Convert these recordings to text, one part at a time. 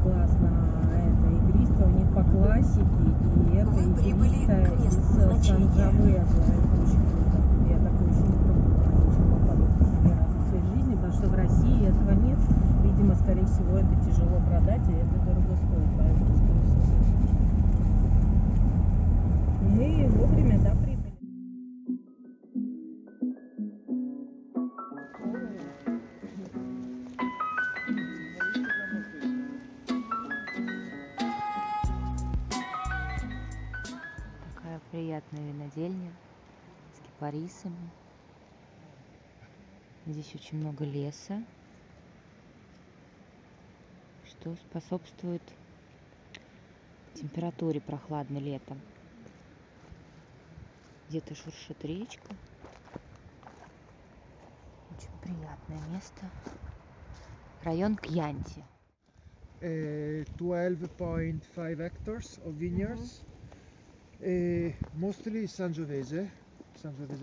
классно. Это игристое у них по классике. И это игристое из Санджавега. Это очень круто. Я такое еще не пробовала. Очень попадать первый раз в своей жизни, потому что в России этого нет. Видимо, скорее всего, это тяжело продать, и это дорого стоит. Поэтому, скорее всего, мы вовремя, да, прибыли. Такая приятная винодельня с кипарисами. Здесь очень много леса, что способствует температуре прохладной летом. Где-то шуршит речка. Очень приятное место. Район Кьянти. 12.5 hectares of vineyards, mostly Sangiovese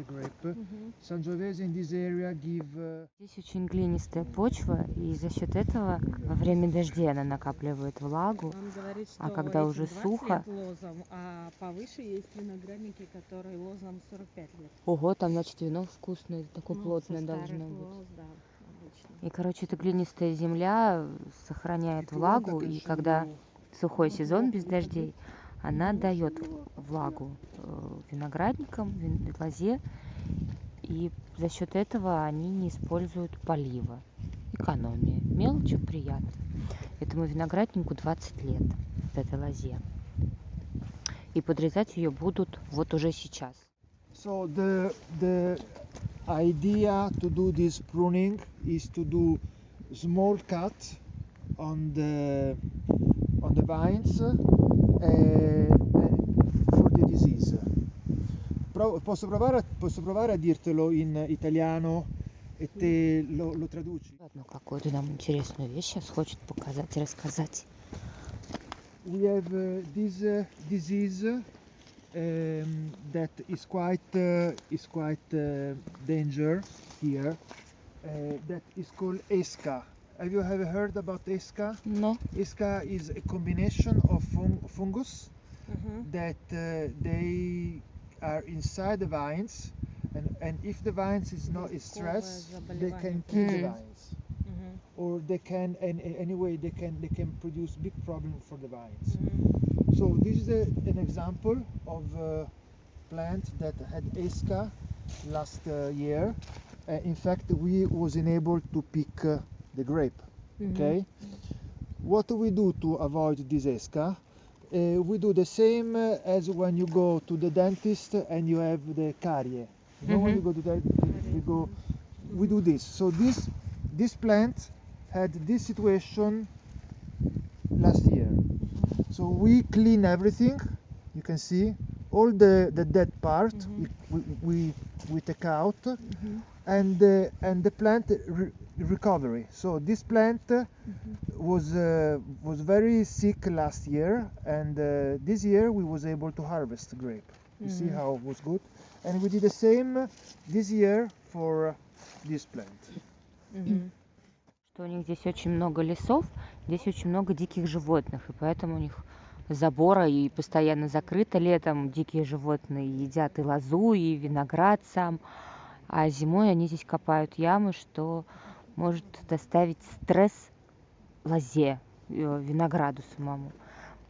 grape. Sangiovese in this area give. Здесь очень глинистая почва, и за счет этого во время дождей она накапливает влагу. Он говорит, что А когда этим уже 20 сухо- лет лозам, а повыше есть виноградники, которые лозам 45 лет. Ого, там, значит, вино вкусное, такое Ну, плотное со должно старых быть. лоз, да, обычно. И, короче, эта глинистая земля сохраняет влагу, и когда сухой сезон без дождей, она дает влагу виноградникам, лозе, и за счет этого они не используют полива. Экономия. Мелочи приятно. Этому винограднику 20 лет, вот этой лозе. И подрезать ее будут вот уже сейчас. So the idea to do this pruning is to do small cut on the vines for the disease. Posso provare a dirtelo in italiano e te lo traduci? Одну какую-то нам интересную вещь сейчас хочет показать, рассказать. We have this disease that is quite danger here. That is called ESCA. Have you ever heard about ESCA? No. ESCA is a combination of fungus that they are inside the vines, and if the vines is stressed, they can kill the vines, or they can anyway they can produce big problem for the vines. So this is an example of a plant that had ESCA last year. In fact, we wasn't able to pick the grape. Okay. What do we do to avoid this ESCA? We do the same as when you go to the dentist and you have the carie. You know, when you go to the we do this. So this plant had this situation last year. So we clean everything. You can see all the dead part we take out, and the plant recovery. So this plant was very sick last year, and this year we was able to harvest the grape. You see how it was good, and we did the same this year for this plant. Что у них здесь очень много лесов, здесь очень много диких животных, и поэтому у них забора и постоянно закрыто летом. Дикие животные едят и лозу, и виноград сам, а зимой они здесь копают ямы, что может доставить стресс лозе, винограду самому.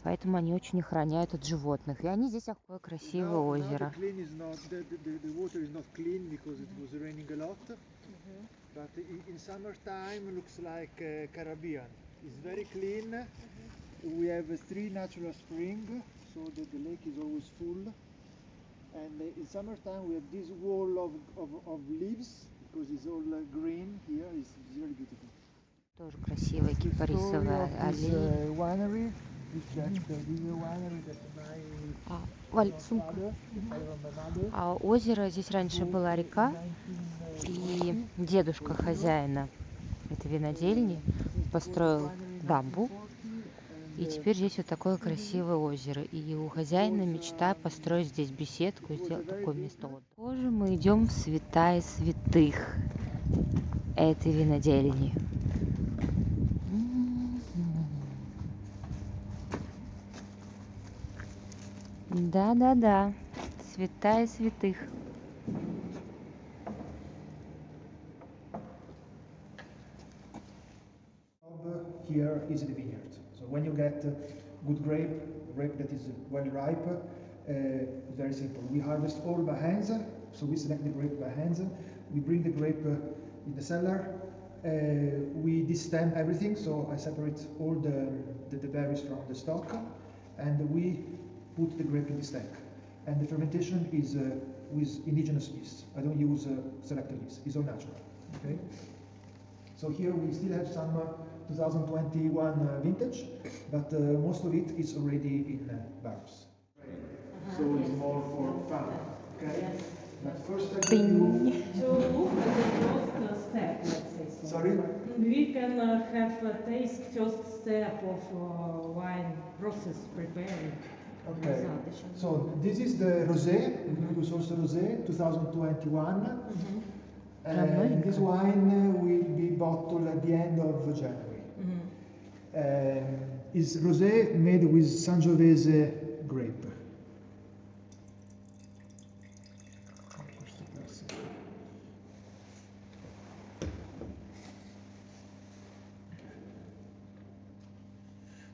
Поэтому они очень охраняют от животных. И они здесь такое красивое озеро. But in summertime looks like Caribbean. It's very clean. We have 3 natural springs, so that the lake is always full. And in summertime we have this wall of leaves, because it's all green here. It's very beautiful. Тоже красивая кипарисовая аллея. Winery. Валь, сумка. А озеро, здесь раньше была река, и дедушка хозяина этой винодельни построил дамбу, и теперь здесь вот такое красивое озеро. И у хозяина мечта построить здесь беседку и сделать такое место отдыха. Позже мы идем в святая святых этой винодельни. Да-да-да, святая святых. Here is the vineyard. So when you get good grape that is well ripe, very simple. We harvest all by hands. So we select the grape by hands. We bring the grape in the cellar. We destem everything. So I separate all the berries from the stalk, and we put the grape in the stack. And the fermentation is with indigenous yeast. I don't use selected yeast. It's all natural. Okay. So here we still have some 2021 vintage, but most of it is already in barrels. So it's more for fun, okay? Yes. But first I can do... To look at the first step, let's say so. Sorry? We can have a taste first step of wine process preparing. Okay, so this is the rosé, we produce also rosé, 2021. And this wine will be bottled at the end of January. It's rosé made with Sangiovese grape.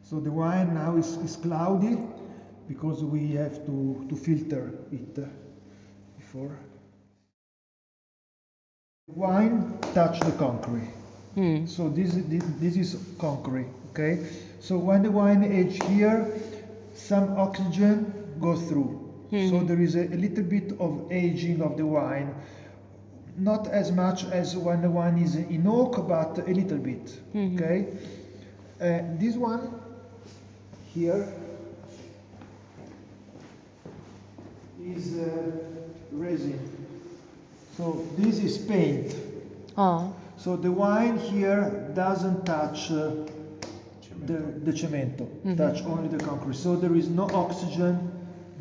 So the wine now is cloudy because we have to filter it before. Wine touch the concrete. So this is concrete, okay? So when the wine ages here, some oxygen goes through. So there is a little bit of aging of the wine. Not as much as when the wine is in oak, but a little bit, okay? This one here is resin. So this is paint. So the wine here doesn't touch the cemento, touch only the concrete. So there is no oxygen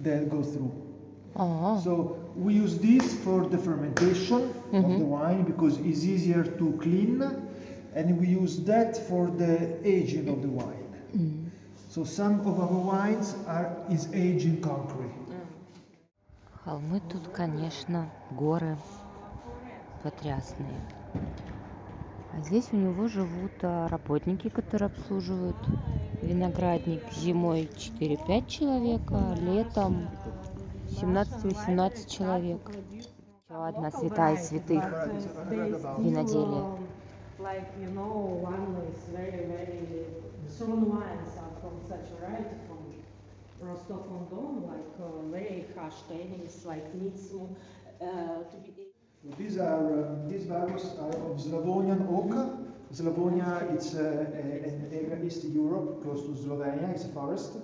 that goes through. So we use this for the fermentation of the wine because it's easier to clean, and we use that for the aging of the wine. So some of our wines is aged in concrete. Холмы тут, конечно, горы потрясные. А здесь у него живут работники, которые обслуживают виноградник. Зимой 4-5 человек, а летом 17-18 человек. Еще одна святая святых виноделия. Like, you know, one is very, very strong wines are from such variety from Rostov-on-Don, like very harsh tannins, like needs to be. These barrels are of Slavonian oak. Slavonia, it's an area in East Europe, close to Slovenia. It's a forest,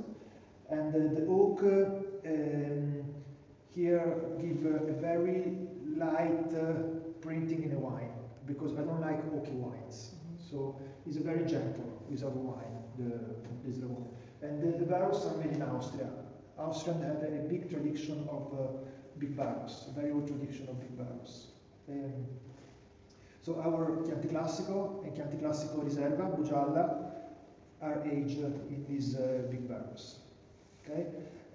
and the oak here give a very light printing in the wine because I don't like oaky wines. So it's a very gentle with our wine, the Slavonian. And the barrels are made in Austria. Austrians have a big tradition of big barrels, a very old tradition of big barrels. So our Chianti Classico and Chianti Classico Riserva, Bugialla, are aged in these big barrels. Okay?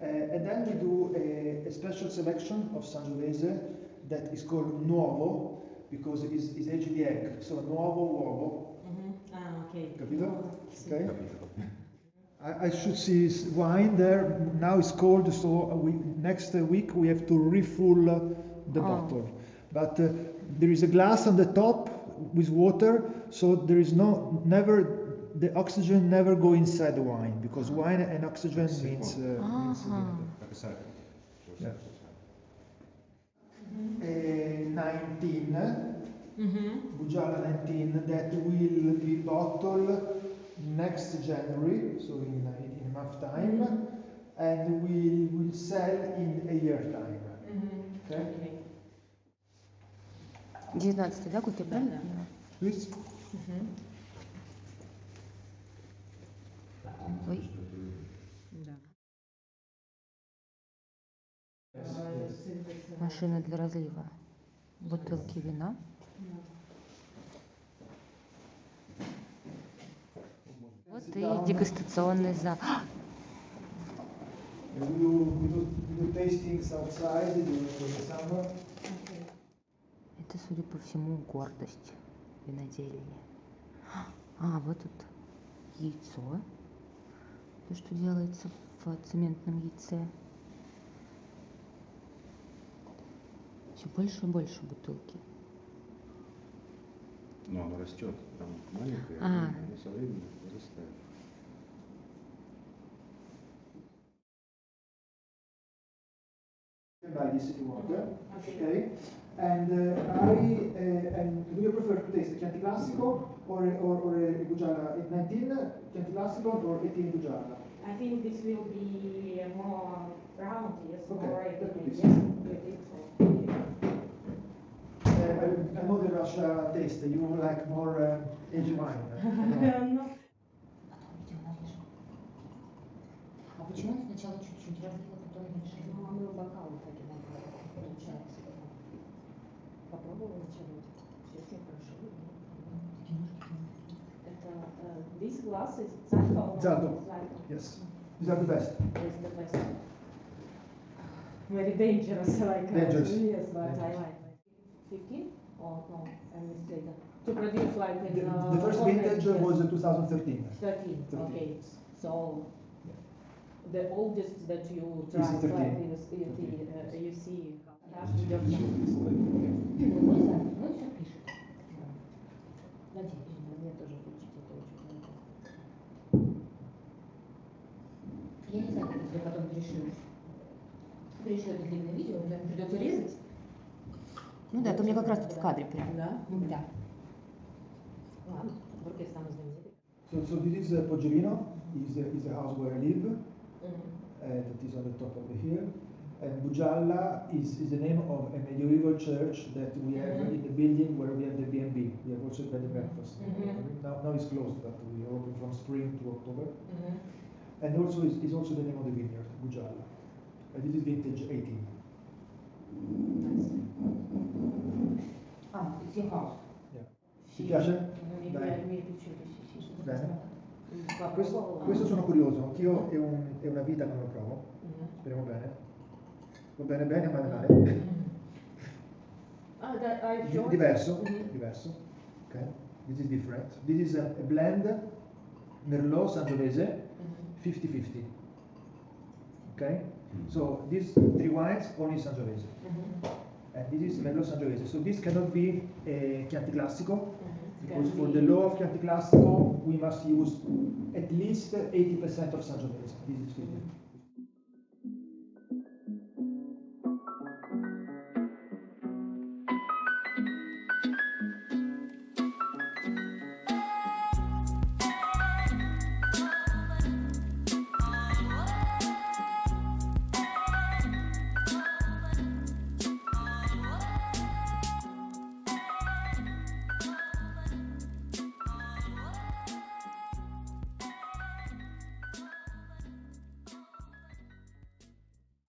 And then we do a special selection of Sangiovese that is called Nuovo because it's aged in the egg. So Nuovo Uovo. Okay. Capito? Okay. I should see wine there. Now it's cold, so next week we have to refill the bottle. But there is a glass on the top with water, so there is the oxygen never go inside the wine because wine and oxygen means yeah. 19, Bugialla 19, that will be bottled next January, so in a month time, and we will sell in a year time. Okay? 19-й, да, год, я правильно поняла? Please. Ой. Машина для разлива. Бутылки вина. Вот и дегустационный зал. tastings outside during the summer. Это, судя по всему, гордость винодельни. А, вот тут яйцо. То, что делается в цементном яйце. Все больше и больше бутылки. Но оно растет, там маленькое, А. оно со временем вырастает. Buy this if you want. Okay. And do you prefer to taste Chianti Classico or a Bugiana 19 Chianti Classico or 18 Bugiana? I think this will be more round, yes, Okay, more let's do this. yes, with it. I know the Russia taste. You like more aged wine. No. Потом идем нарежем. А почему он сначала чуть-чуть разлила, потом меньше? Ну, а мы в бокалы так и набрали, получается. Попробовала вчера. Все очень хорошо. Это this glass is Zato. Zato. Yes. These are the best. Is the best. Very dangerous, like Dangerous. Yes, but I Dangerous. like. 15 or no? I'm mistaken. To produce like in The first vintage was 2013. 13. 13. Okay. So the oldest that you Is tried, 13. like you see. Ну, все пишет. Надеюсь. Мне тоже включить это очень много. Я не знаю, как я тебе потом перешлю это длинное видео, мне придется резать. Ну да, то мне как раз тут в кадре прям. Да? Да. Ладно, вдруг я стану знаменитой. So this is Poggerino. Is the house where I live. That is on the top of the hill. And Bugialla is the name of a medieval church that we have in the building where we have the B&B. We have also bed and breakfast. Now it's closed, but we are open from spring to October. And also is also the name of the vineyard, Bugialla. And this is vintage 18. Ah, it's your house. Yeah. Ti piace? Mi Dai. è piaciuto, sì, sì. Bene. Va Questo sono curioso, anch'io è una vita che non lo provo. Speriamo bene. Va bene bene, male male. Ah, that I showed. Diverso, diverso. Okay. This is different. This is a blend Merlot Sangiovese 50-50. Okay? So these three wines only Sangiovese. And this is Merlot Sangiovese. So this cannot be a Chianti Classico because for the law of Chianti Classico we must use at least 80% of Sangiovese. This is 50.